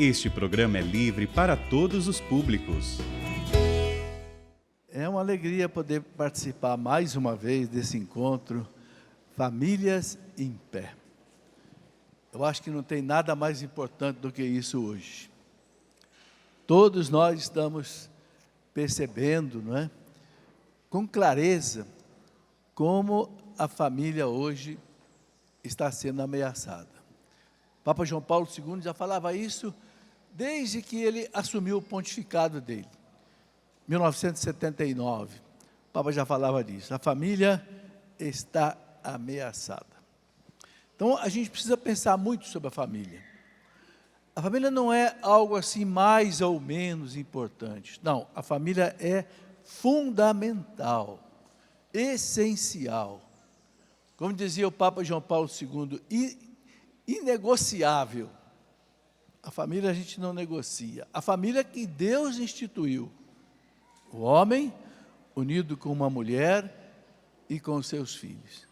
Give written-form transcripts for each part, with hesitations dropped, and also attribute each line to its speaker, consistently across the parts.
Speaker 1: Este programa é livre para todos os públicos.
Speaker 2: É uma alegria poder participar mais uma vez desse encontro Famílias em Pé. Eu acho que não tem nada mais importante do que isso hoje. Todos nós estamos percebendo, não é, com clareza, como a família hoje está sendo ameaçada. Papa João Paulo II já falava isso desde que ele assumiu o pontificado dele. 1979, o Papa já falava disso. A família está ameaçada. Então, a gente precisa pensar muito sobre a família. A família não é algo assim mais ou menos importante. Não, a família é fundamental, essencial. Como dizia o Papa João Paulo II, inegociável. A família a gente não negocia. A família que Deus instituiu. O homem unido com uma mulher e com os seus filhos.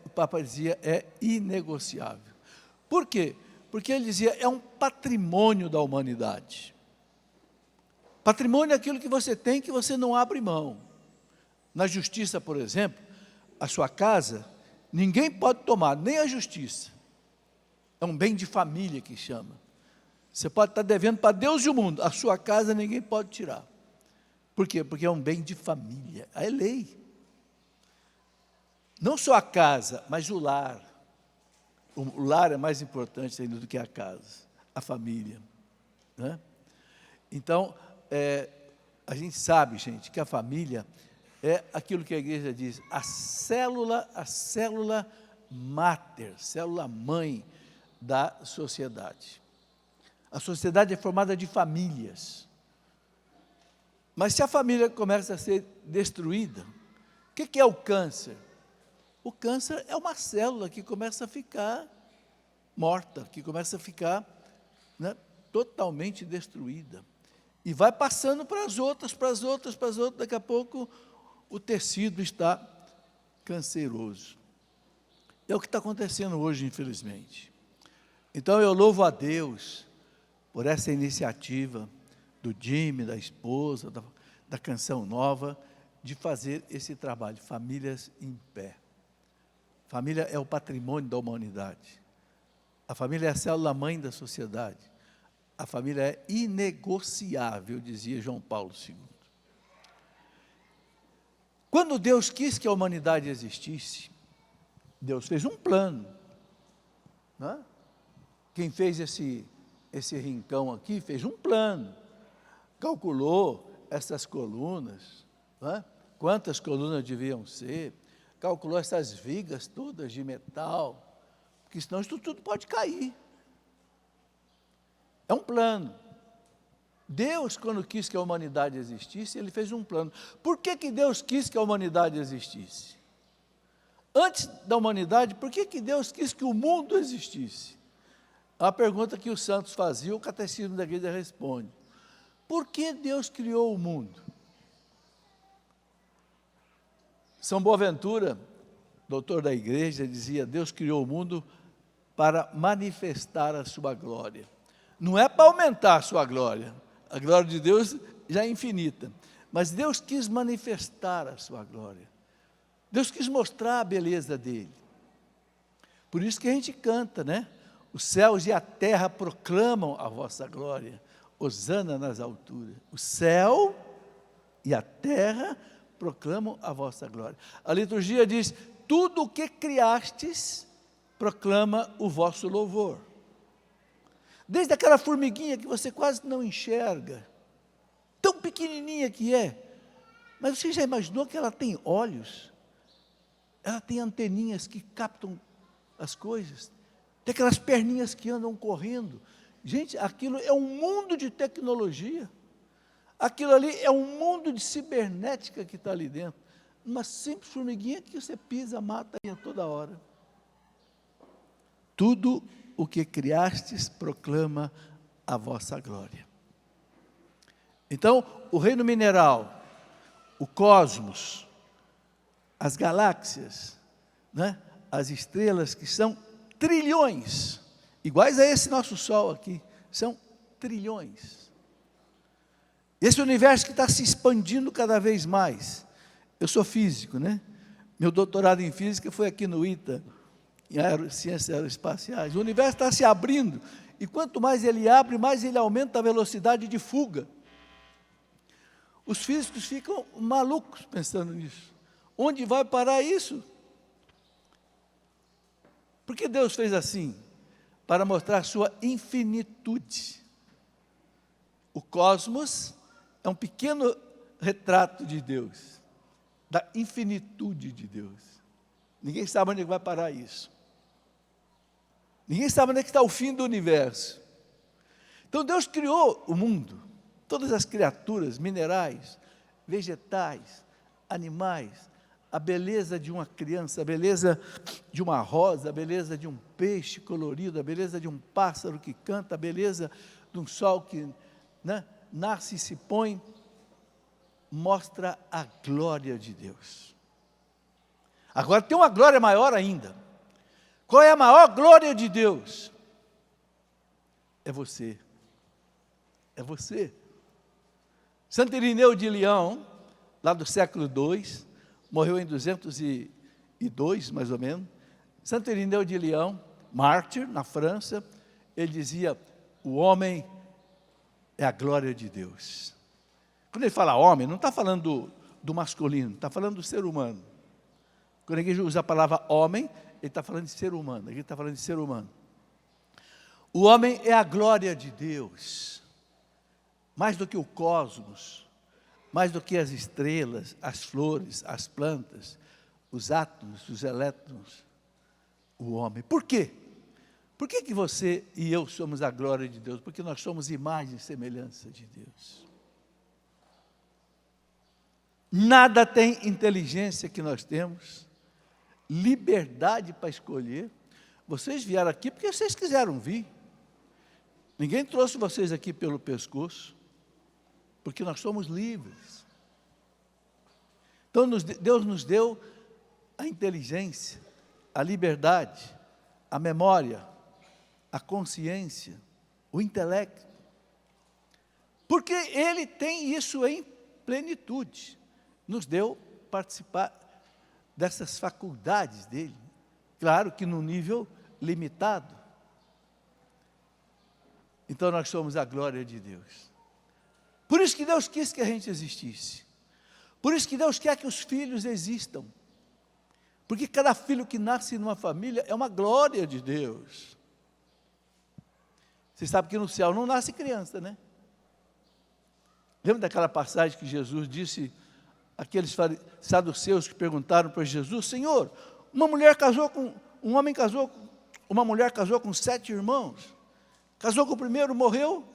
Speaker 2: O Papa dizia, é inegociável. Por quê? Porque ele dizia, é um patrimônio da humanidade. Patrimônio é aquilo que você tem que você não abre mão. Na justiça, por exemplo, a sua casa, ninguém pode tomar, nem a justiça. É um bem de família que chama. Você pode estar devendo para Deus e o mundo, a sua casa ninguém pode tirar. Por quê? Porque é um bem de família, é lei. Não só a casa, mas o lar. O lar é mais importante ainda do que a casa, a família. Né? Então, a gente sabe, gente, que a família é aquilo que a igreja diz, a célula máter, célula mãe da sociedade. A sociedade é formada de famílias. Mas se a família começa a ser destruída, o que é o câncer? O câncer é uma célula que começa a ficar morta, que começa a ficar, né, totalmente destruída. E vai passando para as outras, daqui a pouco o tecido está canceroso. É o que está acontecendo hoje, infelizmente. Então eu louvo a Deus por essa iniciativa do Jimmy, da esposa, da Canção Nova, de fazer esse trabalho, Famílias em Pé. Família é o patrimônio da humanidade. A família é a célula-mãe da sociedade. A família é inegociável, dizia João Paulo II. Quando Deus quis que a humanidade existisse, Deus fez um plano. Né? Quem fez esse rincão aqui, fez um plano. Calculou essas colunas, né? Quantas colunas deviam ser, calculou essas vigas todas de metal, porque senão isso tudo pode cair. É um plano. Deus, quando quis que a humanidade existisse, Ele fez um plano. Por que Deus quis que a humanidade existisse? Antes da humanidade, por que Deus quis que o mundo existisse? É uma pergunta que os santos faziam, o catecismo da igreja responde. Por que Deus criou o mundo? São Boaventura, doutor da igreja, dizia, Deus criou o mundo para manifestar a sua glória. Não é para aumentar a sua glória, a glória de Deus já é infinita, mas Deus quis manifestar a sua glória. Deus quis mostrar a beleza dele. Por isso que a gente canta, né? Os céus e a terra proclamam a vossa glória. Hosana nas alturas. O céu e a terra proclamam a vossa glória. A liturgia diz, tudo o que criastes proclama o vosso louvor. Desde aquela formiguinha que você quase não enxerga, tão pequenininha que é, mas você já imaginou que ela tem olhos? Ela tem anteninhas que captam as coisas, tem aquelas perninhas que andam correndo. Gente, aquilo é um mundo de tecnologia. Aquilo ali é um mundo de cibernética que está ali dentro. Uma simples formiguinha que você pisa, mata a toda hora. Tudo o que criastes proclama a vossa glória. Então, o reino mineral, o cosmos, as galáxias, né? As estrelas que são trilhões, iguais a esse nosso Sol aqui, são trilhões. Esse universo que está se expandindo cada vez mais. Eu sou físico, né? Meu doutorado em física foi aqui no ITA, em ciências aeroespaciais. O universo está se abrindo, e quanto mais ele abre, mais ele aumenta a velocidade de fuga. Os físicos ficam malucos pensando nisso. Onde vai parar isso? Por que Deus fez assim? Para mostrar sua infinitude. O cosmos é um pequeno retrato de Deus, da infinitude de Deus. Ninguém sabe onde vai parar isso. Ninguém sabe onde está o fim do universo. Então Deus criou o mundo, todas as criaturas, minerais, vegetais, animais, a beleza de uma criança, a beleza de uma rosa, a beleza de um peixe colorido, a beleza de um pássaro que canta, a beleza de um sol que, né, nasce e se põe, mostra a glória de Deus. Agora tem uma glória maior ainda. Qual é a maior glória de Deus? É você. É você. Santo Irineu de Leão, lá do século II, morreu em 202, mais ou menos. Santo Irineu de Leão, mártir na França, ele dizia: o homem é a glória de Deus. Quando ele fala homem, não está falando do masculino, está falando do ser humano. Quando a igreja usa a palavra homem, ele está falando de ser humano. Ele está falando de ser humano. O homem é a glória de Deus. Mais do que o cosmos, mais do que as estrelas, as flores, as plantas, os átomos, os elétrons, o homem. Por quê? Por que você e eu somos a glória de Deus? Porque nós somos imagem e semelhança de Deus. Nada tem inteligência que nós temos, liberdade para escolher. Vocês vieram aqui porque vocês quiseram vir. Ninguém trouxe vocês aqui pelo pescoço, porque nós somos livres. Então Deus nos deu a inteligência, a liberdade, a memória, a consciência, o intelecto. Porque Ele tem isso em plenitude. Nos deu participar dessas faculdades dele, claro que num nível limitado. Então nós somos a glória de Deus. Por isso que Deus quis que a gente existisse. Por isso que Deus quer que os filhos existam. Porque cada filho que nasce numa família é uma glória de Deus. Você sabe que no céu não nasce criança, né? Lembra daquela passagem que Jesus disse, aqueles saduceus que perguntaram para Jesus: Senhor, uma mulher casou com 7 irmãos. Casou com o primeiro, morreu.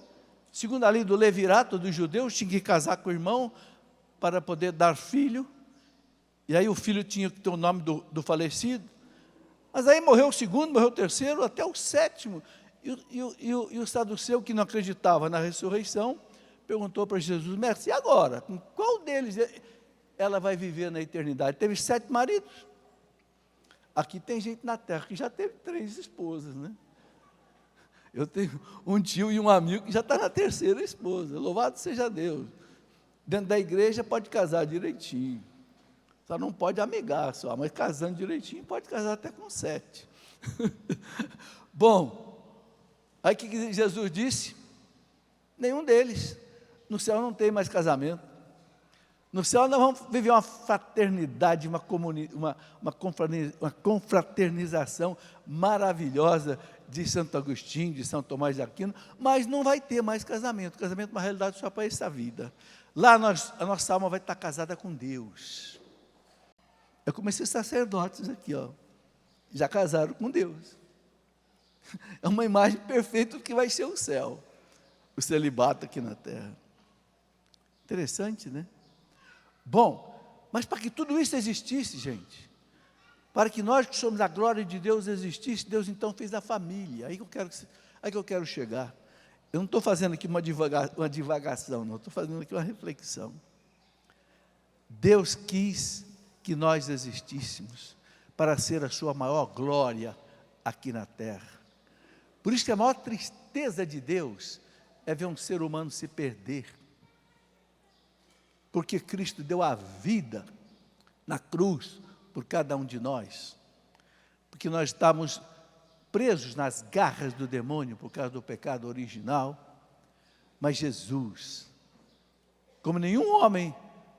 Speaker 2: Segundo a lei do levirato dos judeus, tinha que casar com o irmão para poder dar filho. E aí o filho tinha que ter o nome do falecido. Mas aí morreu o segundo, morreu o terceiro, até o 7º. E o saduceu, que não acreditava na ressurreição, perguntou para Jesus: mestre, e agora? Com qual deles ela vai viver na eternidade? Teve 7 maridos. Aqui tem gente na terra que já teve 3 esposas, né? Eu tenho um tio e um amigo que já está na 3ª esposa. Louvado seja Deus. Dentro da igreja pode casar direitinho. Só não pode amigar só, mas casando direitinho pode casar até com 7. Bom, aí o que Jesus disse? Nenhum deles. No céu não tem mais casamento. No céu nós vamos viver uma fraternidade, uma confraternização maravilhosa de Santo Agostinho, de São Tomás de Aquino, mas não vai ter mais casamento. Casamento é uma realidade só para essa vida. Lá a nossa alma vai estar casada com Deus. É como esses sacerdotes aqui, ó, já casaram com Deus. É uma imagem perfeita do que vai ser o céu, o celibato aqui na terra. Interessante, né? Bom, mas para que tudo isso existisse, gente, para que nós que somos a glória de Deus existisse, Deus então fez a família. Aí que eu quero chegar. Eu não estou fazendo aqui uma divagação, não, estou fazendo aqui uma reflexão. Deus quis que nós existíssemos para ser a sua maior glória aqui na terra. Por isso que a maior tristeza de Deus é ver um ser humano se perder. Porque Cristo deu a vida na cruz por cada um de nós. Porque nós estamos presos nas garras do demônio por causa do pecado original. Mas Jesus, como nenhum homem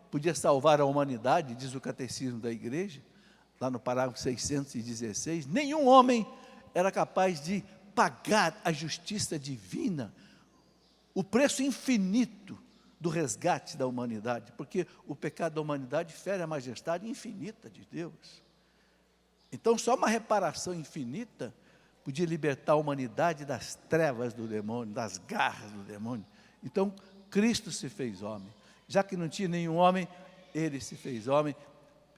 Speaker 2: podia salvar a humanidade, diz o catecismo da igreja, lá no parágrafo 616, nenhum homem era capaz de pagar a justiça divina, o preço infinito do resgate da humanidade, porque o pecado da humanidade fere a majestade infinita de Deus. Então, só uma reparação infinita podia libertar a humanidade das trevas do demônio, das garras do demônio. Então, Cristo se fez homem. Já que não tinha nenhum homem, Ele se fez homem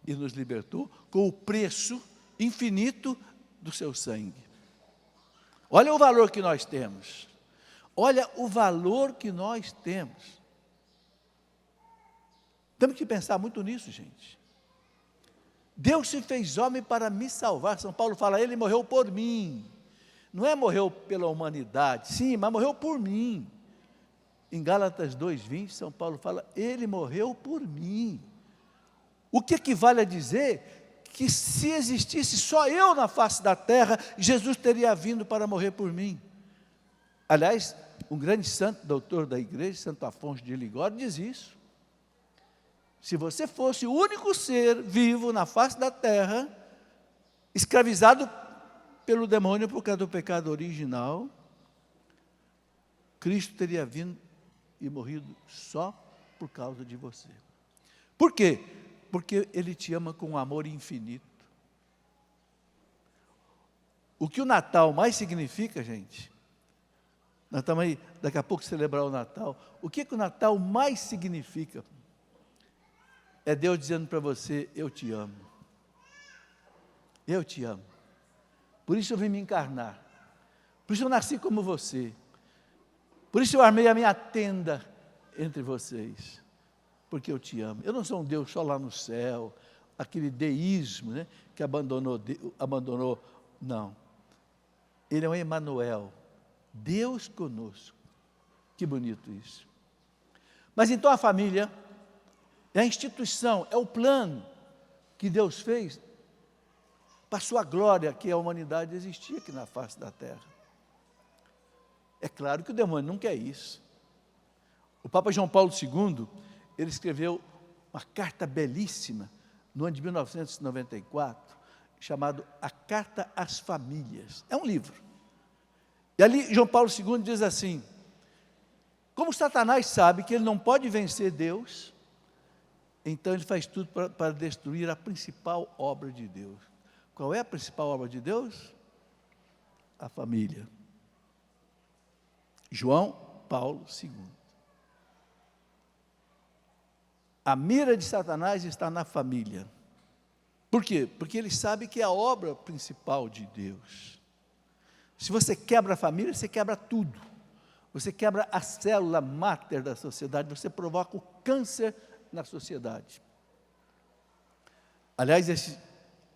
Speaker 2: e nos libertou com o preço infinito do seu sangue. Olha o valor que nós temos. Olha o valor que nós temos. Temos que pensar muito nisso, gente. Deus se fez homem para me salvar. São Paulo fala, Ele morreu por mim. Não é morreu pela humanidade, sim, mas morreu por mim. Em Gálatas 2:20, São Paulo fala, Ele morreu por mim. O que equivale a dizer que se existisse só eu na face da terra, Jesus teria vindo para morrer por mim. Aliás, um grande santo doutor da igreja, Santo Afonso de Ligório, diz isso. Se você fosse o único ser vivo na face da terra, escravizado pelo demônio por causa do pecado original, Cristo teria vindo e morrido só por causa de você. Por quê? Porque Ele te ama com um amor infinito. O que o Natal mais significa, gente, nós estamos aí, daqui a pouco celebrar o Natal, o que o Natal mais significa? É Deus dizendo para você, eu te amo. Eu te amo. Por isso eu vim me encarnar. Por isso eu nasci como você. Por isso eu armei a minha tenda entre vocês. Porque eu te amo. Eu não sou um Deus só lá no céu, aquele deísmo, né, que abandonou. Não. Ele é um Emanuel. Deus conosco. Que bonito isso. Mas então a família é a instituição, é o plano que Deus fez para a sua glória, que a humanidade existia aqui na face da terra. É claro que o demônio não quer isso. O Papa João Paulo II, ele escreveu uma carta belíssima, no ano de 1994, chamado A Carta às Famílias. É um livro. E ali João Paulo II diz assim, como Satanás sabe que ele não pode vencer Deus, então ele faz tudo para destruir a principal obra de Deus. Qual é a principal obra de Deus? A família. João Paulo II. A mira de Satanás está na família. Por quê? Porque ele sabe que é a obra principal de Deus. Se você quebra a família, você quebra tudo. Você quebra a célula máter da sociedade, você provoca o câncer na sociedade. Aliás,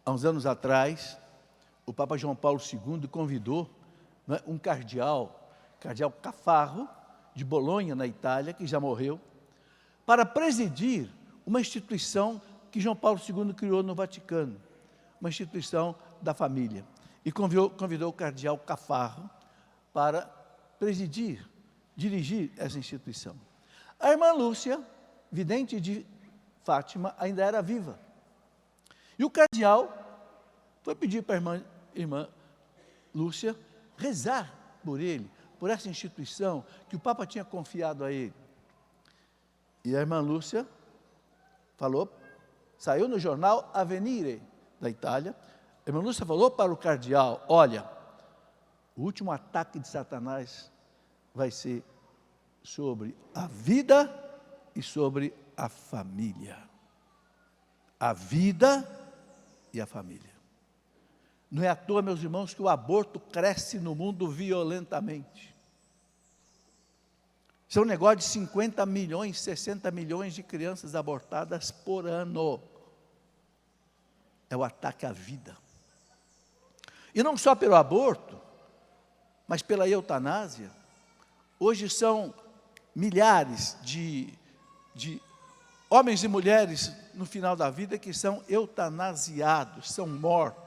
Speaker 2: há uns anos atrás, o Papa João Paulo II convidou, né, um cardeal Cafarro, de Bolonha, na Itália, que já morreu, para presidir uma instituição que João Paulo II criou no Vaticano, uma instituição da família. E convidou o cardeal Cafarro para presidir, dirigir essa instituição. A irmã Lúcia, vidente de Fátima, ainda era viva. E o cardeal foi pedir para a irmã Lúcia rezar por ele, por essa instituição que o Papa tinha confiado a ele. E a irmã Lúcia falou, saiu no jornal Avvenire, da Itália, a irmã Lúcia falou para o cardeal, olha, o último ataque de Satanás vai ser sobre a vida e sobre a família. A vida e a família. Não é à toa, meus irmãos, que o aborto cresce no mundo violentamente. Isso é um negócio de 50 milhões, 60 milhões de crianças abortadas por ano. É o ataque à vida. E não só pelo aborto, mas pela eutanásia. Hoje são milhares de homens e mulheres no final da vida que são eutanasiados, são mortos.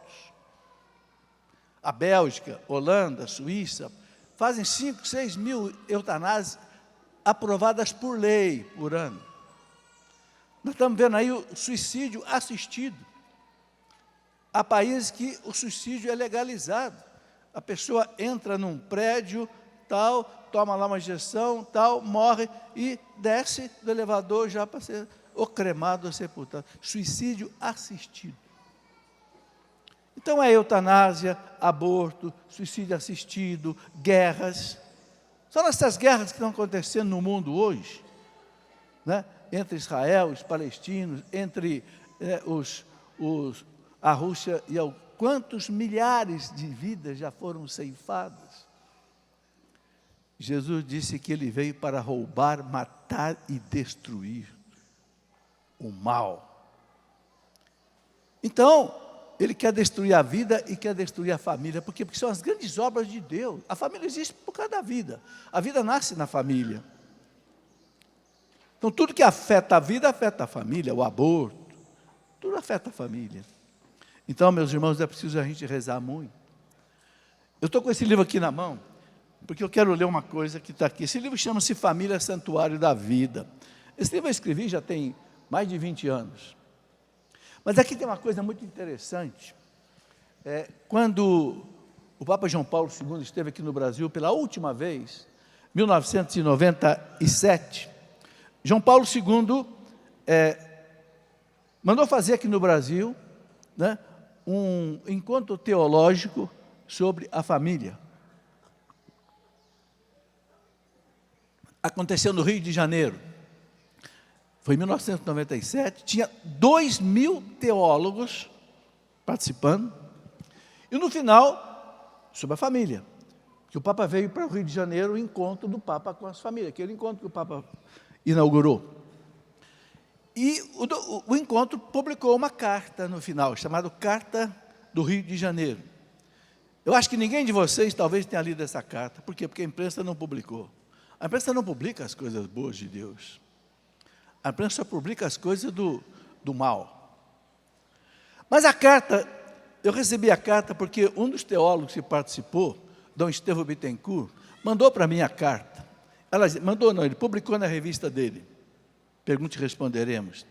Speaker 2: A Bélgica, Holanda, Suíça, fazem 5, 6 mil eutanásias aprovadas por lei por ano. Nós estamos vendo aí o suicídio assistido. Há países que o suicídio é legalizado. A pessoa entra num prédio, tal, toma lá uma injeção, tal, morre e desce do elevador já para ser ou cremado ou sepultado. Suicídio assistido. Então é eutanásia, aborto, suicídio assistido, guerras. São essas guerras que estão acontecendo no mundo hoje, né? Entre Israel e os palestinos, entre a Rússia e quantos milhares de vidas já foram ceifadas. Jesus disse que ele veio para roubar, matar e destruir o mal. Então, ele quer destruir a vida e quer destruir a família. Por quê? Porque são as grandes obras de Deus. A família existe por causa da vida. A vida nasce na família. Então, tudo que afeta a vida, afeta a família. O aborto, tudo afeta a família. Então, meus irmãos, é preciso a gente rezar muito. Eu estou com esse livro aqui na mão, porque eu quero ler uma coisa que está aqui. Esse livro chama-se Família Santuário da Vida. Esse livro eu escrevi já tem mais de 20 anos. Mas aqui tem uma coisa muito interessante. Quando o Papa João Paulo II esteve aqui no Brasil pela última vez, 1997, João Paulo II mandou fazer aqui no Brasil, né, um encontro teológico sobre a família. Aconteceu no Rio de Janeiro. Foi em 1997, tinha 2.000 teólogos participando, e no final, sobre a família, que o Papa veio para o Rio de Janeiro, o encontro do Papa com as famílias, aquele encontro que o Papa inaugurou. E o encontro publicou uma carta no final, chamada Carta do Rio de Janeiro. Eu acho que ninguém de vocês talvez tenha lido essa carta. Por quê? Porque a imprensa não publicou. A imprensa não publica as coisas boas de Deus. A imprensa só publica as coisas do mal. Mas a carta, eu recebi a carta porque um dos teólogos que participou, Dom Estevão Bittencourt, mandou para mim a carta. Ele publicou na revista dele. Pergunte e responderemos.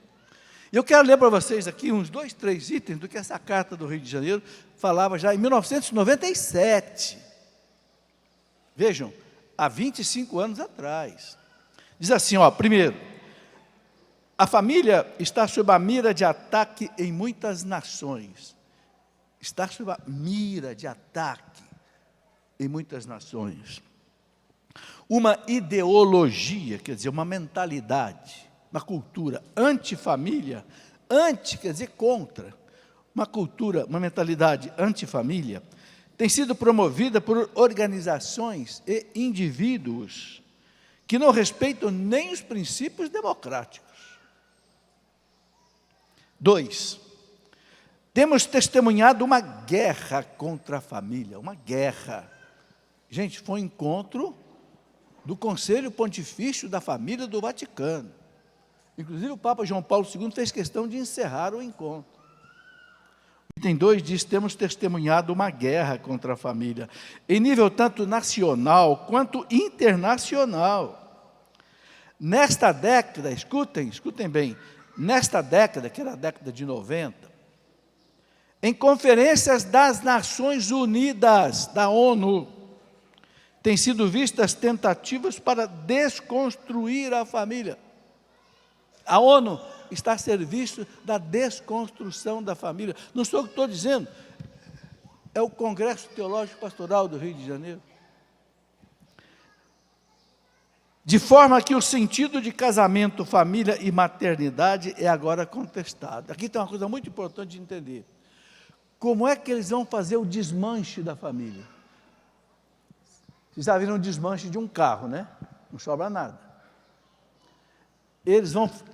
Speaker 2: E eu quero ler para vocês aqui uns 2, 3 itens do que essa carta do Rio de Janeiro falava já em 1997. Vejam, há 25 anos atrás. Diz assim, primeiro, a família está sob a mira de ataque em muitas nações. Está sob a mira de ataque em muitas nações. Uma ideologia, quer dizer, uma mentalidade, uma cultura antifamília, quer dizer contra, uma cultura, uma mentalidade antifamília, tem sido promovida por organizações e indivíduos que não respeitam nem os princípios democráticos. 2, temos testemunhado uma guerra contra a família, uma guerra. Gente, foi um encontro do Conselho Pontifício da Família do Vaticano. Inclusive o Papa João Paulo II fez questão de encerrar o encontro. O item 2 diz, temos testemunhado uma guerra contra a família, em nível tanto nacional quanto internacional. Nesta década, escutem bem, nesta década, que era a década de 90, em conferências das Nações Unidas, da ONU, têm sido vistas tentativas para desconstruir a família. A ONU está a serviço da desconstrução da família. Não sou eu que estou dizendo, é o Congresso Teológico Pastoral do Rio de Janeiro. De forma que o sentido de casamento, família e maternidade é agora contestado. Aqui tem uma coisa muito importante de entender. Como é que eles vão fazer o desmanche da família? Vocês já viram o desmanche de um carro, né? Não sobra nada. Eles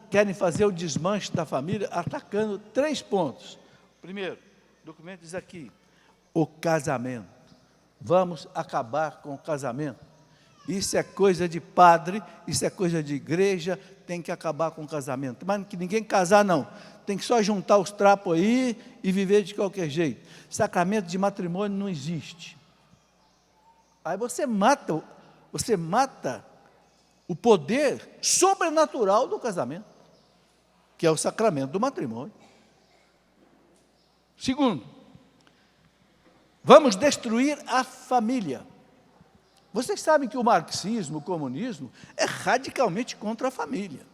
Speaker 2: querem fazer o desmanche da família atacando 3 pontos. Primeiro, o documento diz aqui, o casamento. Vamos acabar com o casamento. Isso é coisa de padre, isso é coisa de igreja, tem que acabar com o casamento. Mas que ninguém casar, não. Tem que só juntar os trapos aí e viver de qualquer jeito. Sacramento de matrimônio não existe. Aí você mata o poder sobrenatural do casamento, que é o sacramento do matrimônio. Segundo, vamos destruir a família. Vocês sabem que o marxismo, o comunismo, é radicalmente contra a família.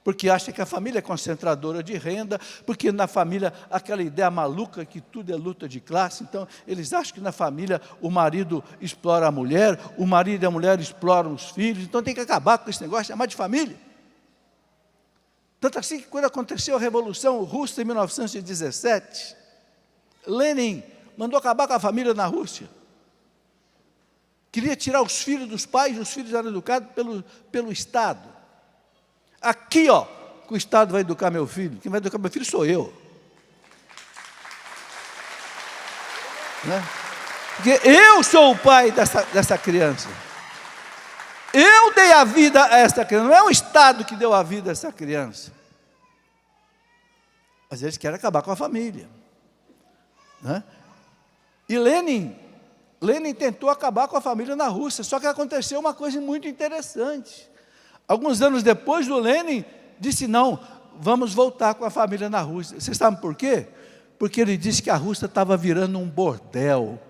Speaker 2: Porque acha que a família é concentradora de renda, porque na família aquela ideia maluca que tudo é luta de classe, então eles acham que na família o marido explora a mulher, o marido e a mulher exploram os filhos, então tem que acabar com esse negócio, chamar de família. Tanto assim que quando aconteceu a Revolução Russa em 1917, Lenin mandou acabar com a família na Rússia. Queria tirar os filhos dos pais, os filhos eram educados pelo Estado. Aqui, ó, que o Estado vai educar meu filho. Quem vai educar meu filho sou eu. Né? Porque eu sou o pai dessa criança. Eu dei a vida a essa criança. Não é o Estado que deu a vida a essa criança. Mas eles querem acabar com a família. Né? E Lenin tentou acabar com a família na Rússia. Só que aconteceu uma coisa muito interessante. Alguns anos depois, o Lenin disse, não, vamos voltar com a família na Rússia. Vocês sabem por quê? Porque ele disse que a Rússia estava virando um bordel.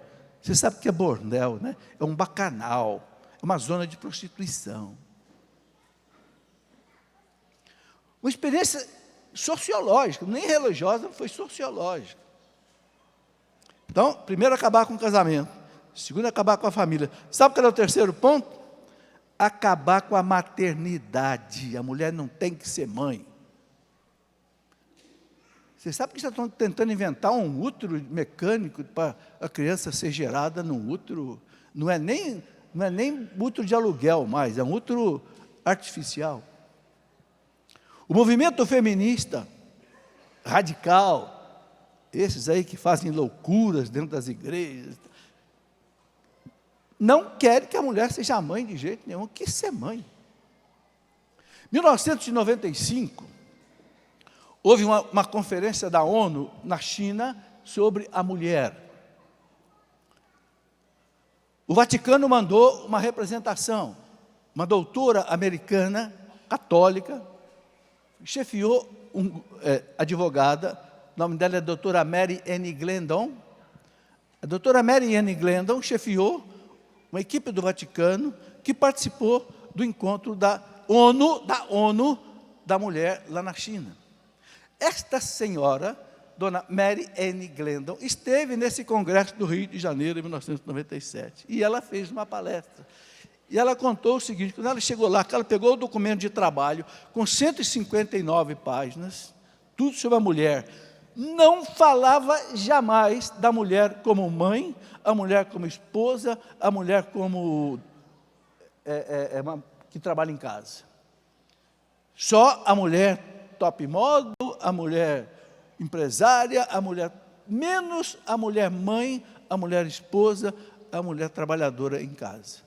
Speaker 2: Você sabe o que é bordel, né? É um bacanal, é uma zona de prostituição. Uma experiência sociológica, nem religiosa, foi sociológica. Então, primeiro acabar com o casamento, segundo acabar com a família. Sabe qual é o terceiro ponto? Acabar com a maternidade. A mulher não tem que ser mãe. Você sabe que já estão tentando inventar um útero mecânico para a criança ser gerada num útero, não é nem útero de aluguel mais, é um útero artificial. O movimento feminista radical, esses aí que fazem loucuras dentro das igrejas, não querem que a mulher seja mãe de jeito nenhum. Que ser mãe? Em 1995, houve uma conferência da ONU na China sobre a mulher. O Vaticano mandou uma representação, uma doutora americana, católica, chefiou advogada, o nome dela é a doutora Mary Ann Glendon. A doutora Mary Ann Glendon chefiou uma equipe do Vaticano que participou do encontro da ONU da mulher lá na China. Esta senhora, dona Mary Ann Glendon, esteve nesse congresso do Rio de Janeiro, em 1997, e ela fez uma palestra. E ela contou o seguinte, quando ela chegou lá, ela pegou o documento de trabalho, com 159 páginas, tudo sobre a mulher, não falava jamais da mulher como mãe, a mulher como esposa, a mulher como que trabalha em casa. Só a mulher top modo, a mulher empresária, menos a mulher mãe, a mulher esposa, a mulher trabalhadora em casa.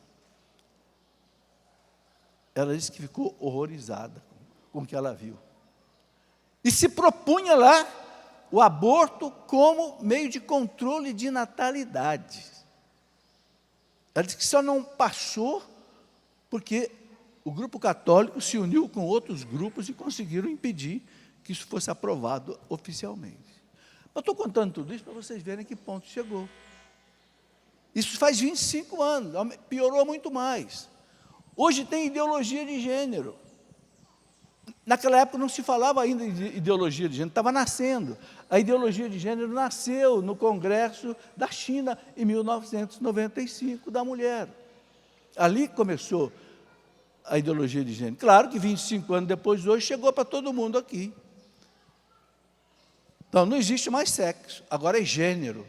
Speaker 2: Ela disse que ficou horrorizada com o que ela viu. E se propunha lá o aborto como meio de controle de natalidade. Ela disse que só não passou porque o grupo católico se uniu com outros grupos e conseguiram impedir que isso fosse aprovado oficialmente. Eu estou contando tudo isso para vocês verem que ponto chegou. Isso faz 25 anos, piorou muito mais. Hoje tem ideologia de gênero. Naquela época não se falava ainda de ideologia de gênero, estava nascendo. A ideologia de gênero nasceu no Congresso da China, em 1995, da mulher. Ali começou a ideologia de gênero. Claro que 25 anos depois, hoje, chegou para todo mundo aqui. Então, não existe mais sexo, agora é gênero.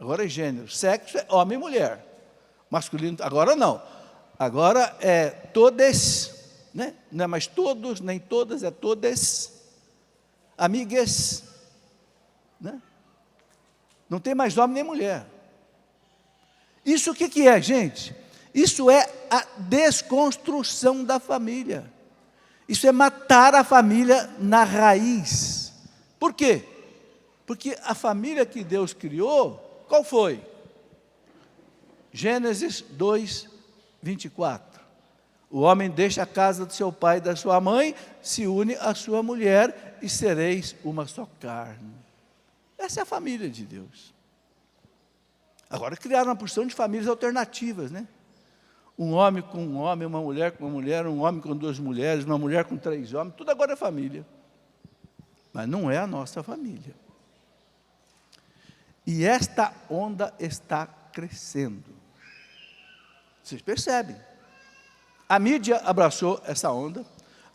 Speaker 2: Agora é gênero. Sexo é homem e mulher. Masculino, agora não. Agora é todes, né? Não é mais todos, nem todas, é todes, amigas, né? Não tem mais homem nem mulher. Isso o que é, gente? Isso é a desconstrução da família. Isso é matar a família na raiz. Por quê? Porque a família que Deus criou, qual foi? Gênesis 2, 24. O homem deixa a casa do seu pai e da sua mãe, se une à sua mulher e sereis uma só carne. Essa é a família de Deus. Agora criaram uma porção de famílias alternativas, né? Um homem com um homem, uma mulher com uma mulher, um homem com duas mulheres, uma mulher com 3 homens, tudo agora é família. Mas não é a nossa família. E esta onda está crescendo. Vocês percebem? A mídia abraçou essa onda,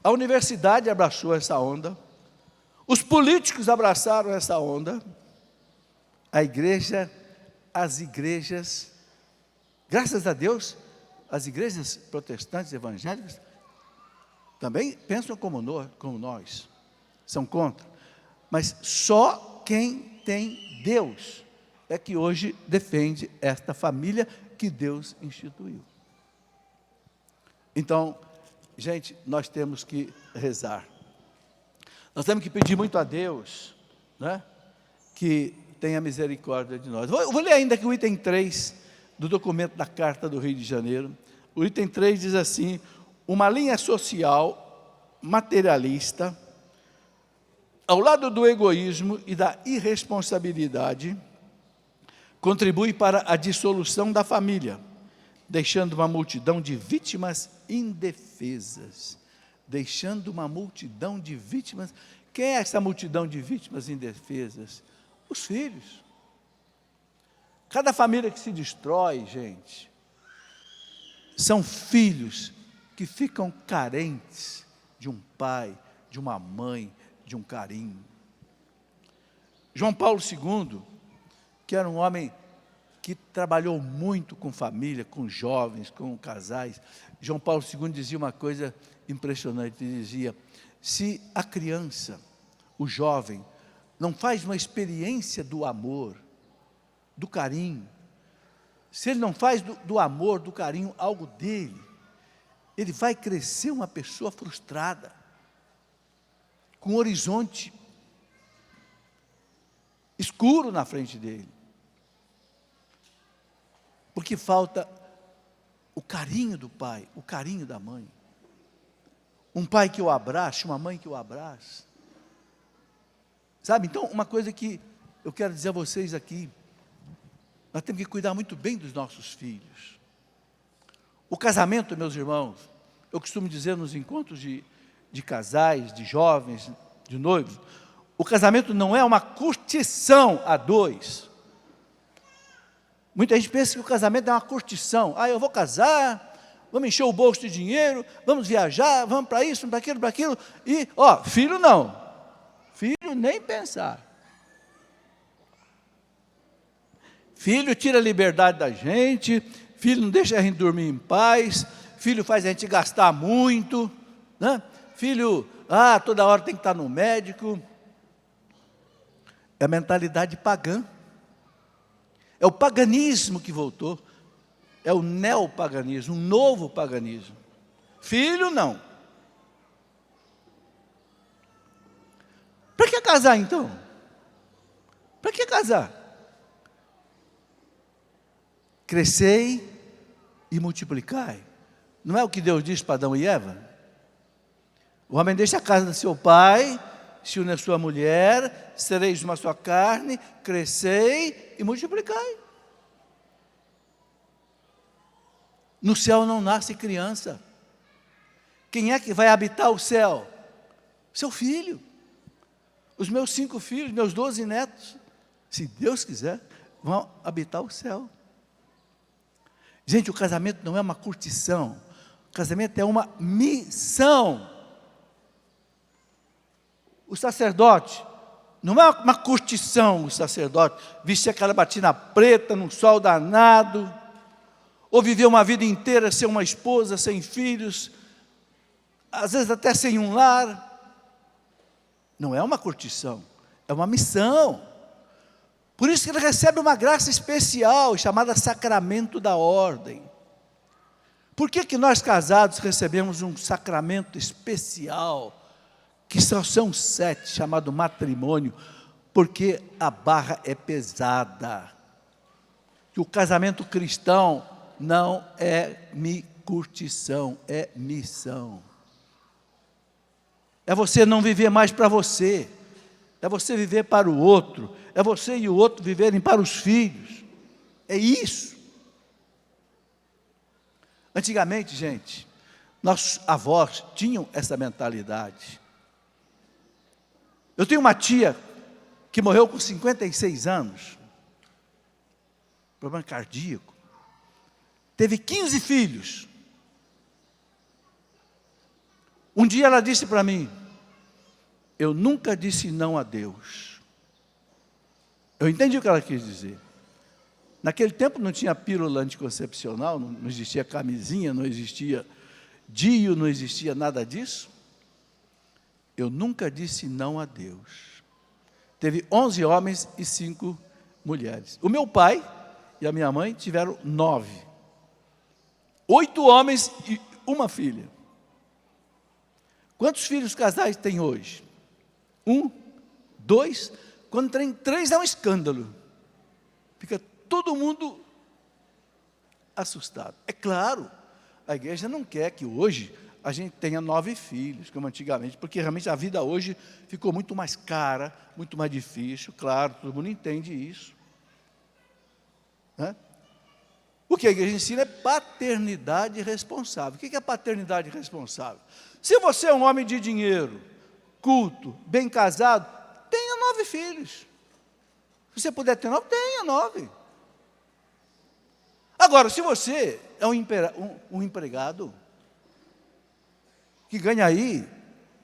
Speaker 2: a universidade abraçou essa onda, os políticos abraçaram essa onda, a igreja, as igrejas, graças a Deus, as igrejas protestantes evangélicas também pensam como nós, são contra. Mas só quem tem Deus é que hoje defende esta família que Deus instituiu. Então, gente, nós temos que rezar. Nós temos que pedir muito a Deus, né, que tenha misericórdia de nós. Vou ler ainda aqui o item 3 do documento da Carta do Rio de Janeiro. O item 3 diz assim: uma linha social materialista, ao lado do egoísmo e da irresponsabilidade, contribui para a dissolução da família, deixando uma multidão de vítimas indefesas. Deixando uma multidão de vítimas. Quem é essa multidão de vítimas indefesas? Os filhos. Cada família que se destrói, gente, são filhos que ficam carentes de um pai, de uma mãe, de um carinho. João Paulo II, que era um homem que trabalhou muito com família, com jovens, com casais, João Paulo II dizia uma coisa impressionante, ele dizia: se a criança, o jovem, não faz uma experiência do amor, do carinho, se ele não faz do amor, do carinho, algo dele, ele vai crescer uma pessoa frustrada, com um horizonte escuro na frente dele, porque falta o carinho do pai, o carinho da mãe. Um pai que o abrace, uma mãe que o abrace. Sabe, então, uma coisa que eu quero dizer a vocês aqui, nós temos que cuidar muito bem dos nossos filhos. O casamento, meus irmãos, eu costumo dizer nos encontros de casais, de jovens, de noivos, o casamento não é uma curtição a dois. Muita gente pensa que o casamento é uma curtição. Eu vou casar, vamos encher o bolso de dinheiro, vamos viajar, vamos para isso, para aquilo, e, filho não. Filho nem pensar. Filho tira a liberdade da gente, filho não deixa a gente dormir em paz, filho faz a gente gastar muito, né? Filho, toda hora tem que estar no médico. É a mentalidade pagã. É o paganismo que voltou. É o neopaganismo, um novo paganismo. Filho, não. Para que casar, então? Para que casar? Crescei e multiplicai. Não é o que Deus disse para Adão e Eva? O homem deixa a casa do seu pai, se une à sua mulher, sereis uma só carne, crescei e multiplicai. No céu não nasce criança. Quem é que vai habitar o céu? Seu filho. Os meus 5 filhos, meus 12 netos, se Deus quiser, vão habitar o céu. Gente, o casamento não é uma curtição. O casamento é uma missão. O sacerdote, não é uma curtição o sacerdote, vestir aquela batina preta num sol danado, ou viver uma vida inteira sem uma esposa, sem filhos, às vezes até sem um lar. Não é uma curtição, é uma missão. Por isso que ele recebe uma graça especial, chamada sacramento da ordem. Por que nós casados recebemos um sacramento especial, que só são 7, chamado matrimônio? Porque a barra é pesada. Que o casamento cristão não é curtição, é missão. É você não viver mais para você, é você viver para o outro, é você e o outro viverem para os filhos. É isso. Antigamente, gente, nossos avós tinham essa mentalidade. Eu tenho uma tia que morreu com 56 anos, problema cardíaco, teve 15 filhos. Um dia ela disse para mim: eu nunca disse não a Deus. Eu entendi o que ela quis dizer. Naquele tempo não tinha pílula anticoncepcional, não existia camisinha, não existia DIU, não existia nada disso. Eu nunca disse não a Deus. Teve 11 homens e 5 mulheres. O meu pai e a minha mãe tiveram 9. 8 homens e 1 filha. Quantos filhos casais tem hoje? 1, 2, quando tem 3 é um escândalo. Fica todo mundo assustado. É claro, a igreja não quer que hoje a gente tenha 9 filhos, como antigamente, porque realmente a vida hoje ficou muito mais cara, muito mais difícil, claro, todo mundo entende isso. Né? O que a igreja ensina é paternidade responsável. O que é paternidade responsável? Se você é um homem de dinheiro, culto, bem casado, tenha 9 filhos. Se você puder ter 9, tenha 9. Agora, se você é um empregado que ganha aí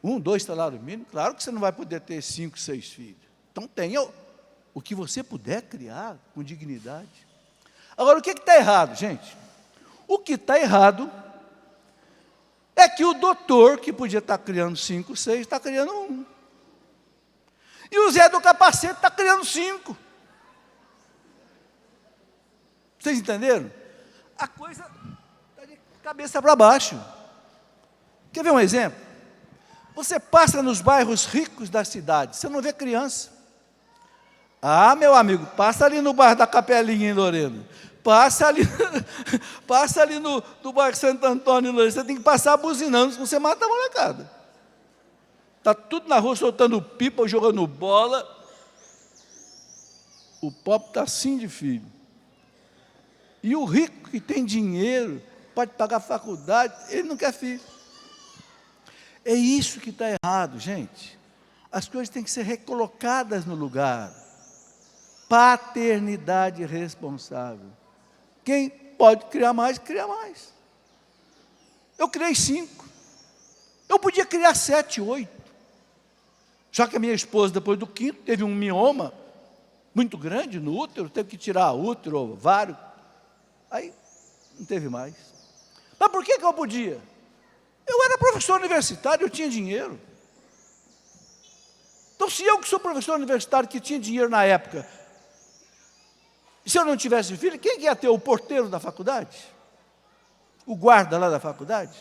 Speaker 2: 1, 2 salários mínimos, claro que você não vai poder ter 5, 6 filhos. Então tenha o que você puder criar com dignidade. Agora, o que está errado, gente? O que está errado é que o doutor, que podia estar criando 5, 6, está criando 1. E o Zé do capacete está criando 5. Vocês entenderam? A coisa está de cabeça para baixo. Quer ver um exemplo? Você passa nos bairros ricos da cidade, você não vê criança. Ah, meu amigo, passa ali no bairro da Capelinha em Lorena. Passa ali no bairro Santo Antônio em Lorena. Você tem que passar buzinando, senão você mata a molecada. Está tudo na rua soltando pipa, jogando bola. O pobre está assim de filho. E o rico que tem dinheiro, pode pagar faculdade, ele não quer filho. É isso que está errado, gente. As coisas têm que ser recolocadas no lugar. Paternidade responsável. Quem pode criar mais, cria mais. Eu criei 5. Eu podia criar 7, 8. Já que a minha esposa, depois do 5º, teve um mioma muito grande no útero, teve que tirar útero, ovário. Aí, não teve mais. Mas por que eu podia? Eu era professor universitário, eu tinha dinheiro. Então, se eu que sou professor universitário, que tinha dinheiro na época, e se eu não tivesse filho, quem que ia ter? O porteiro da faculdade? O guarda lá da faculdade?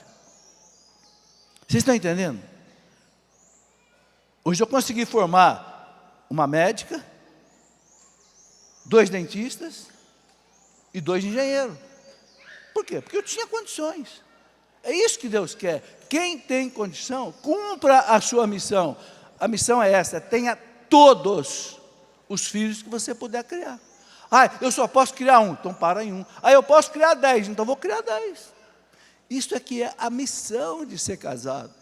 Speaker 2: Vocês estão entendendo? Hoje eu consegui formar uma médica, 2 dentistas e 2 engenheiros. Por quê? Porque eu tinha condições. É isso que Deus quer. Quem tem condição, cumpra a sua missão. A missão é essa: tenha todos os filhos que você puder criar. Ah, eu só posso criar 1, então para em 1. Ah, eu posso criar 10, então vou criar 10. Isso é que é a missão de ser casado.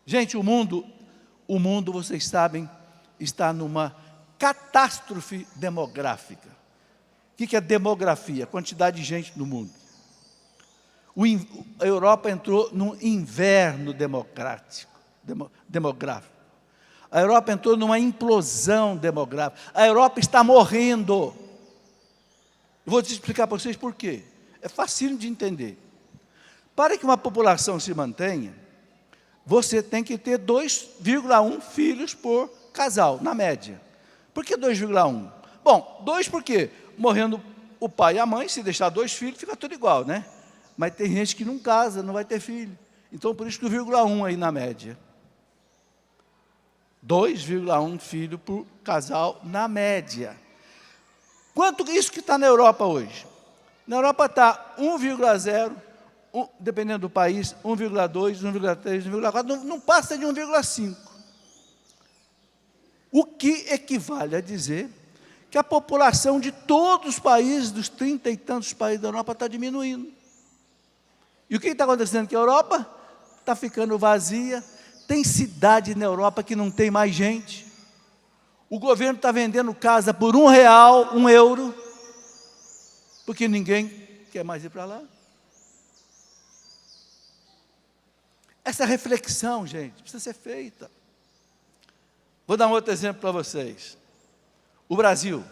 Speaker 2: Gente, o mundo, vocês sabem, está numa catástrofe demográfica. O que é demografia? Quantidade de gente no mundo. A Europa entrou num inverno demográfico. A Europa entrou numa implosão demográfica. A Europa está morrendo. Eu vou te explicar para vocês por quê. É fácil de entender. Para que uma população se mantenha, você tem que ter 2,1 filhos por casal, na média. Por que 2,1? Bom, 2 por quê? Morrendo o pai e a mãe, se deixar 2 filhos, fica tudo igual, né? mas tem gente que não casa, não vai ter filho. Então, por isso que o 0,1 aí na média. 2,1 filho por casal na média. Quanto isso que está na Europa hoje? Na Europa está 1,0, dependendo do país, 1,2, 1,3, 1,4, não passa de 1,5. O que equivale a dizer que a população de todos os países, dos 30 e tantos países da Europa, está diminuindo. E o que está acontecendo? Que a Europa está ficando vazia, tem cidade na Europa que não tem mais gente. O governo está vendendo casa por R$1, €1, porque ninguém quer mais ir para lá. Essa reflexão, gente, precisa ser feita. Vou dar um outro exemplo para vocês. O Brasil.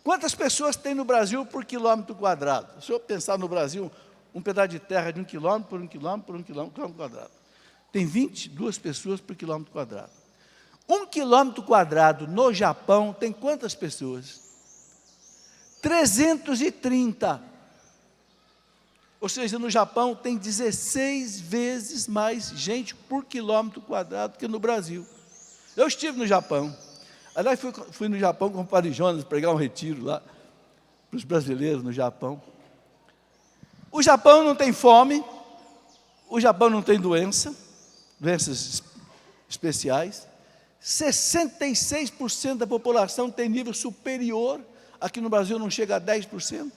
Speaker 2: Quantas pessoas tem no Brasil por quilômetro quadrado? Se eu pensar no Brasil, um pedaço de terra de 1 quilômetro por 1 quilômetro por 1 quilômetro quadrado. Tem 22 pessoas por quilômetro quadrado. 1 quilômetro quadrado no Japão tem quantas pessoas? 330. Ou seja, no Japão tem 16 vezes mais gente por quilômetro quadrado que no Brasil. Eu estive no Japão. Aliás, fui no Japão com o Padre Jonas pregar um retiro lá para os brasileiros no Japão. O Japão não tem fome, o Japão não tem doenças especiais. 66% da população tem nível superior, aqui no Brasil não chega a 10%.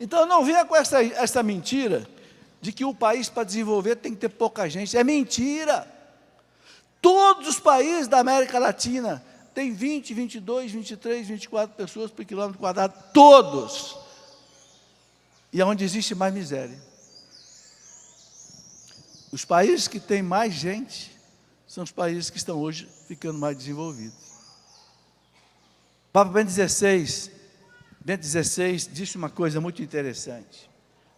Speaker 2: Então não venha com essa mentira de que o país para desenvolver tem que ter pouca gente. É mentira. Todos os países da América Latina têm 20, 22, 23, 24 pessoas por quilômetro quadrado, todos. E é onde existe mais miséria. Os países que têm mais gente são os países que estão hoje ficando mais desenvolvidos. Papa Bento XVI disse uma coisa muito interessante,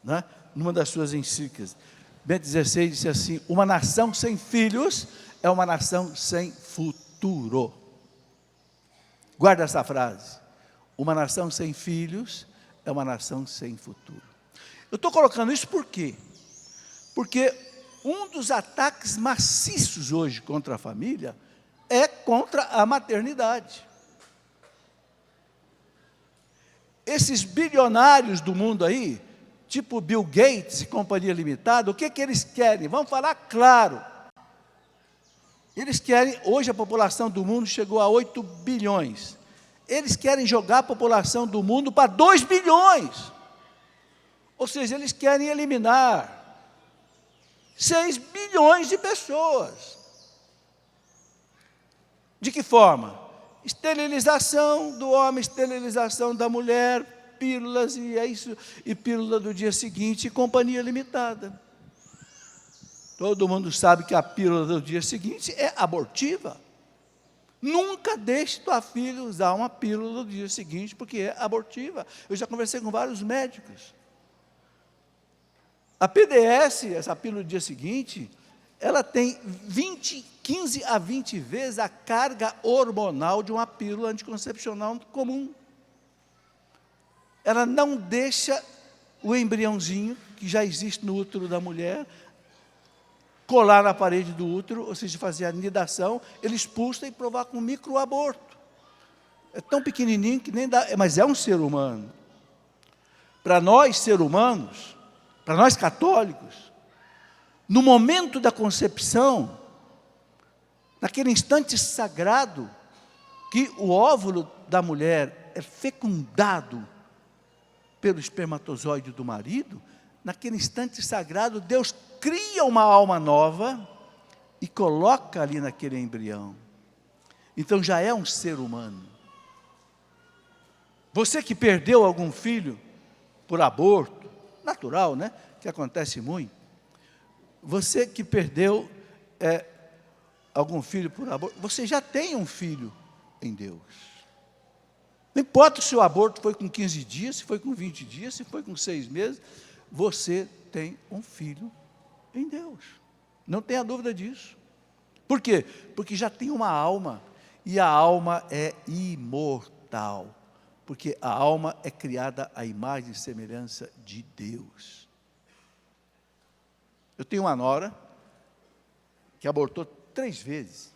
Speaker 2: né? Numa das suas encíclicas. Bento XVI disse assim: uma nação sem filhos é uma nação sem futuro. Guarda essa frase. Uma nação sem filhos é uma nação sem futuro. Eu estou colocando isso por quê? Porque um dos ataques maciços hoje contra a família é contra a maternidade. Esses bilionários do mundo aí, tipo Bill Gates e Companhia Limitada, o que eles querem? Vamos falar claro. Eles querem, hoje a população do mundo chegou a 8 bilhões. Eles querem jogar a população do mundo para 2 bilhões. Ou seja, eles querem eliminar 6 bilhões de pessoas. De que forma? Esterilização do homem, esterilização da mulher, pílulas e é isso, e pílula do dia seguinte, e Companhia Limitada. Todo mundo sabe que a pílula do dia seguinte é abortiva. Nunca deixe tua filha usar uma pílula do dia seguinte, porque é abortiva. Eu já conversei com vários médicos. A PDS, essa pílula do dia seguinte, ela tem 15 a 20 vezes a carga hormonal de uma pílula anticoncepcional comum. Ela não deixa o embriãozinho, que já existe no útero da mulher, colar na parede do útero, ou seja, fazer a nidação, ele expulsa e provoca um microaborto. É tão pequenininho que nem dá, mas é um ser humano. Para nós, seres humanos, para nós católicos, no momento da concepção, naquele instante sagrado, que o óvulo da mulher é fecundado pelo espermatozoide do marido, naquele instante sagrado, Deus cria uma alma nova e coloca ali naquele embrião. Então já é um ser humano. Você que perdeu algum filho por aborto, natural, né? Que acontece muito. Você que perdeu algum filho por aborto, você já tem um filho em Deus. Não importa se o aborto foi com 15 dias, se foi com 20 dias, se foi com 6 meses, você tem um filho em Deus. Não tenha dúvida disso. Por quê? Porque já tem uma alma, e a alma é imortal. porque a alma é criada à imagem e semelhança de Deus. Eu tenho uma nora que abortou 3 vezes,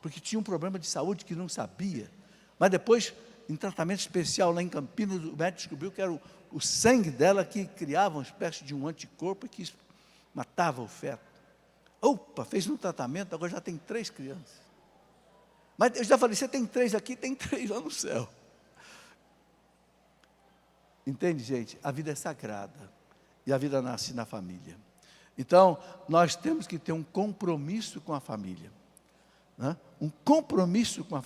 Speaker 2: porque tinha um problema de saúde que não sabia, mas depois, em tratamento especial lá em Campinas, o médico descobriu que era o sangue dela que criava uma espécie de um anticorpo que matava o feto. Opa, fez um tratamento, agora já tem 3 crianças. Mas eu já falei, você tem 3 aqui, tem 3 lá no céu. Entende, gente? A vida é sagrada, e a vida nasce na família. Então, nós temos que ter um compromisso com a família, né? Um compromisso com a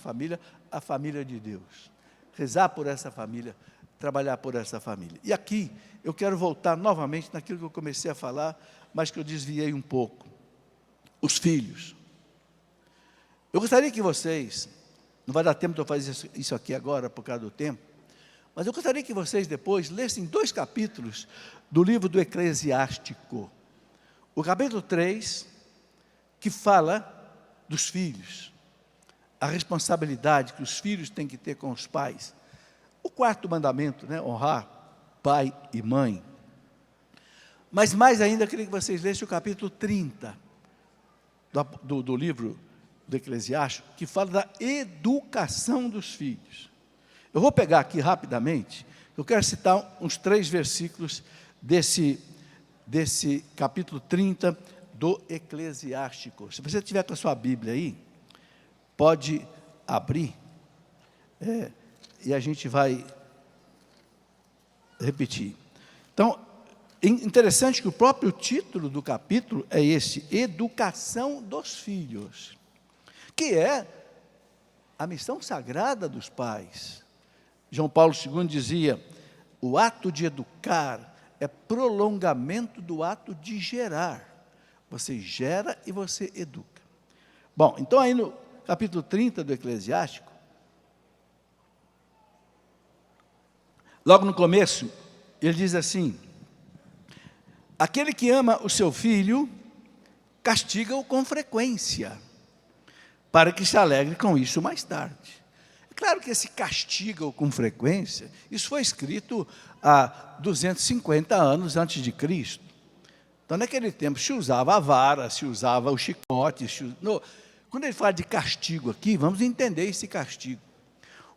Speaker 2: família de Deus. Rezar por essa família, trabalhar por essa família. E aqui, eu quero voltar novamente naquilo que eu comecei a falar, mas que eu desviei um pouco. Os filhos. Eu gostaria que vocês, não vai dar tempo de eu fazer isso aqui agora, por causa do tempo, mas eu gostaria que vocês depois lessem 2 capítulos do livro do Eclesiástico. O capítulo 3, que fala dos filhos, a responsabilidade que os filhos têm que ter com os pais. O 4º mandamento, né? Honrar pai e mãe. Mas mais ainda, eu queria que vocês lessem o capítulo 30 do livro do Eclesiástico, que fala da educação dos filhos. Eu vou pegar aqui rapidamente, eu quero citar uns 3 versículos desse capítulo 30 do Eclesiástico. Se você tiver com a sua Bíblia aí, pode abrir, e a gente vai repetir. Então, interessante que o próprio título do capítulo é esse, Educação dos Filhos, que é a missão sagrada dos pais. João Paulo II dizia, o ato de educar é prolongamento do ato de gerar. Você gera e você educa. Bom, então aí no capítulo 30 do Eclesiástico, logo no começo, ele diz assim, aquele que ama o seu filho, castiga-o com frequência, para que se alegre com isso mais tarde. É claro que esse castiga-o com frequência, isso foi escrito há 250 anos antes de Cristo. Então, naquele tempo, se usava a vara, se usava o chicote. Quando ele fala de castigo aqui, vamos entender esse castigo.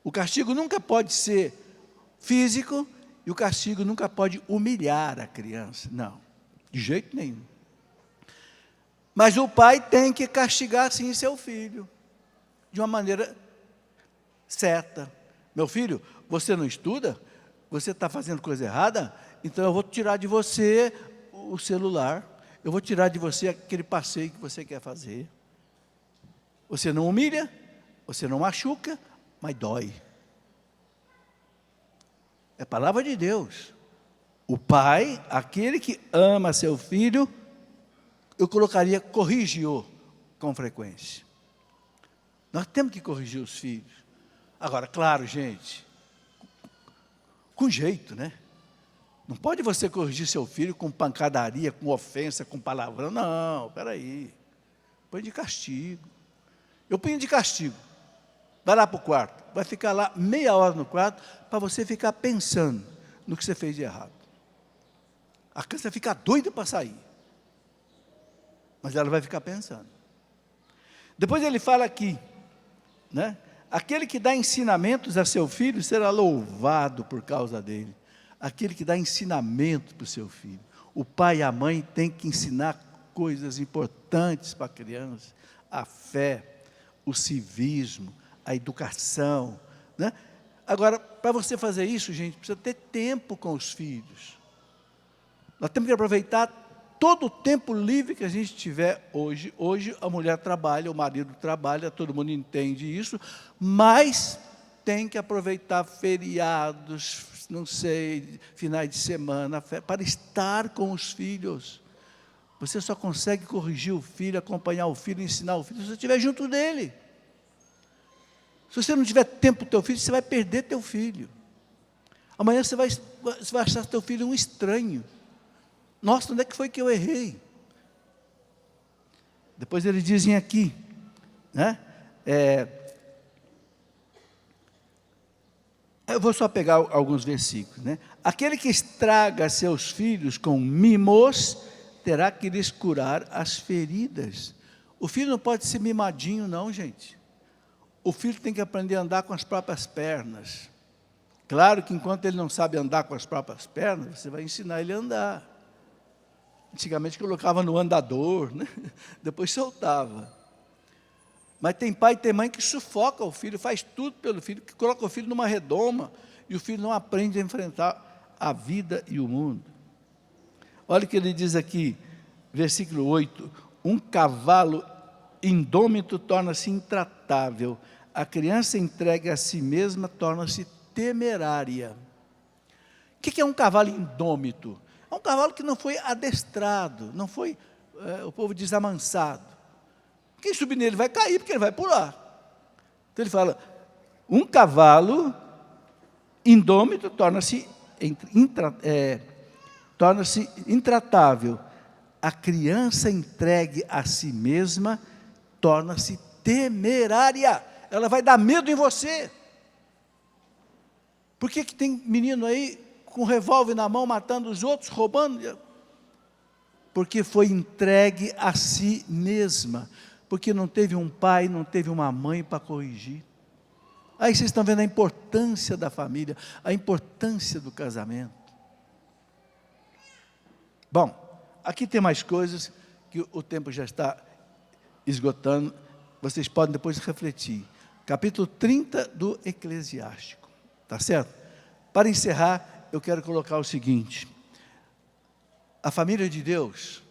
Speaker 2: O castigo nunca pode ser físico e o castigo nunca pode humilhar a criança. Não, de jeito nenhum. Mas o pai tem que castigar, sim, seu filho, de uma maneira certa. Meu filho, você não estuda? Você está fazendo coisa errada? Então eu vou tirar de você o celular, eu vou tirar de você aquele passeio que você quer fazer. Você não humilha, você não machuca, mas dói. É a palavra de Deus. O pai, aquele que ama seu filho, eu colocaria corrige-o com frequência. Nós temos que corrigir os filhos. Agora, claro, gente, com jeito, né? Não pode você corrigir seu filho com pancadaria, com ofensa, com palavrão. Não, peraí. Põe de castigo. Eu ponho de castigo. Vai lá para o quarto. Vai ficar lá meia hora no quarto para você ficar pensando no que você fez de errado. A criança fica doida para sair. Mas ela vai ficar pensando. Depois ele fala aqui, né? Aquele que dá ensinamentos a seu filho será louvado por causa dele. Aquele que dá ensinamento para o seu filho. O pai e a mãe têm que ensinar coisas importantes para a criança. A fé, o civismo, a educação, né? Agora, para você fazer isso, gente, precisa ter tempo com os filhos. Nós temos que aproveitar todo o tempo livre que a gente tiver hoje. Hoje a mulher trabalha, o marido trabalha, todo mundo entende isso, mas tem que aproveitar feriados, não sei, finais de semana, para estar com os filhos. Você só consegue corrigir o filho, acompanhar o filho, ensinar o filho, se você estiver junto dele. Se você não tiver tempo com o teu filho, você vai perder teu filho. Amanhã você vai achar teu filho um estranho. Nossa, onde é que foi que eu errei? Depois eles dizem aqui, né? Eu vou só pegar alguns versículos, né? Aquele que estraga seus filhos com mimos, terá que lhes curar as feridas. O filho não pode ser mimadinho, não, gente. O filho tem que aprender a andar com as próprias pernas. Claro que enquanto ele não sabe andar com as próprias pernas, você vai ensinar ele a andar. Antigamente colocava no andador, né? Depois soltava. Mas tem pai e tem mãe que sufoca o filho, faz tudo pelo filho, que coloca o filho numa redoma, e o filho não aprende a enfrentar a vida e o mundo. Olha o que ele diz aqui, versículo 8, um cavalo indômito torna-se intratável, a criança entregue a si mesma torna-se temerária. O que é um cavalo indômito? É um cavalo que não foi adestrado, não foi, o povo diz, amansado. Quem subir nele vai cair, porque ele vai pular. Então ele fala, um cavalo indômito torna-se intratável. A criança entregue a si mesma torna-se temerária. Ela vai dar medo em você. Por que tem menino aí com revólver na mão, matando os outros, roubando? Porque foi entregue a si mesma. Porque não teve um pai, não teve uma mãe para corrigir. Aí vocês estão vendo a importância da família, a importância do casamento. Bom, aqui tem mais coisas que o tempo já está esgotando, vocês podem depois refletir. Capítulo 30 do Eclesiástico, tá certo? Para encerrar, eu quero colocar o seguinte: a família de Deus,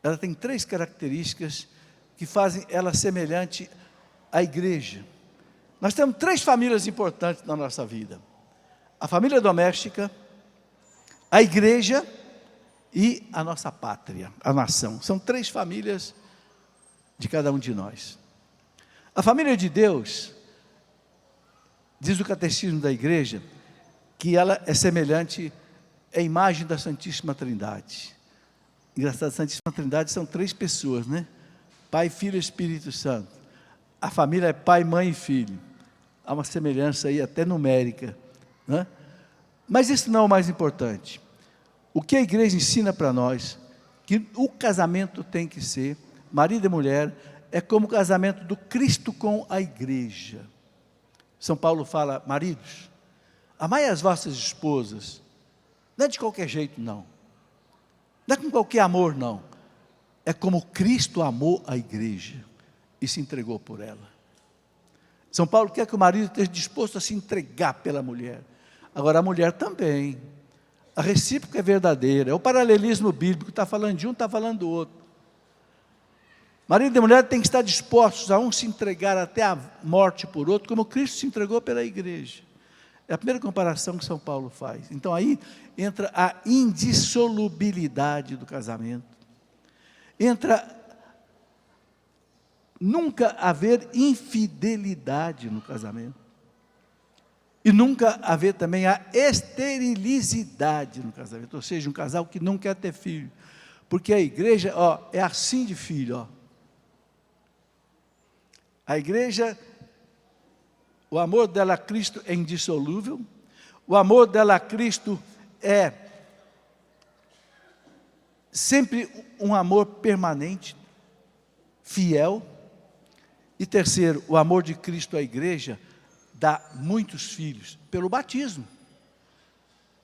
Speaker 2: ela tem 3 características que fazem ela semelhante à igreja. Nós temos 3 famílias importantes na nossa vida: a família doméstica, a igreja e a nossa pátria, a nação. São 3 famílias de cada um de nós. A família de Deus, diz o catecismo da igreja, que ela é semelhante à imagem da Santíssima Trindade. Engraçado, a Santíssima Trindade são 3 pessoas, né? Pai, Filho e Espírito Santo. A família é pai, mãe e filho. Há uma semelhança aí até numérica, né? Mas isso não é o mais importante. O que a igreja ensina para nós, que o casamento tem que ser, marido e mulher, é como o casamento do Cristo com a igreja. São Paulo fala, maridos, amai as vossas esposas, não é de qualquer jeito, não. Não é com qualquer amor, não. É como Cristo amou a igreja e se entregou por ela. São Paulo quer que o marido esteja disposto a se entregar pela mulher. Agora a mulher também. A recíproca é verdadeira. É o paralelismo bíblico, está falando de um, está falando do outro. Marido e mulher têm que estar dispostos a um se entregar até a morte por outro, como Cristo se entregou pela igreja. É a primeira comparação que São Paulo faz. Então aí entra a indissolubilidade do casamento. Entra nunca haver infidelidade no casamento. E nunca haver também a esterilidade no casamento. Ou seja, um casal que não quer ter filho. Porque a igreja, é assim de filho, A igreja, o amor dela a Cristo é indissolúvel. O amor dela a Cristo é sempre um amor permanente, fiel. E terceiro, o amor de Cristo à igreja dá muitos filhos pelo batismo.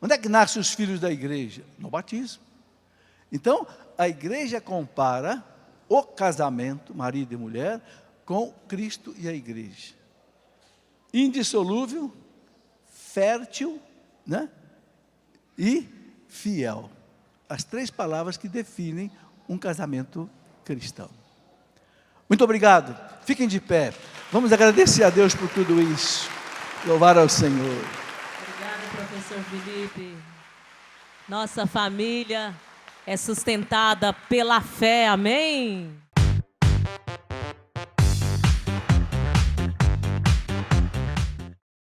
Speaker 2: Onde é que nascem os filhos da igreja? No batismo. Então, a igreja compara o casamento, marido e mulher, com Cristo e a igreja. Indissolúvel, fértil, né? E fiel. As 3 palavras que definem um casamento cristão. Muito obrigado. Fiquem de pé. Vamos agradecer a Deus por tudo isso. Louvar ao Senhor.
Speaker 3: Obrigada, professor Felipe. Nossa família é sustentada pela fé, amém?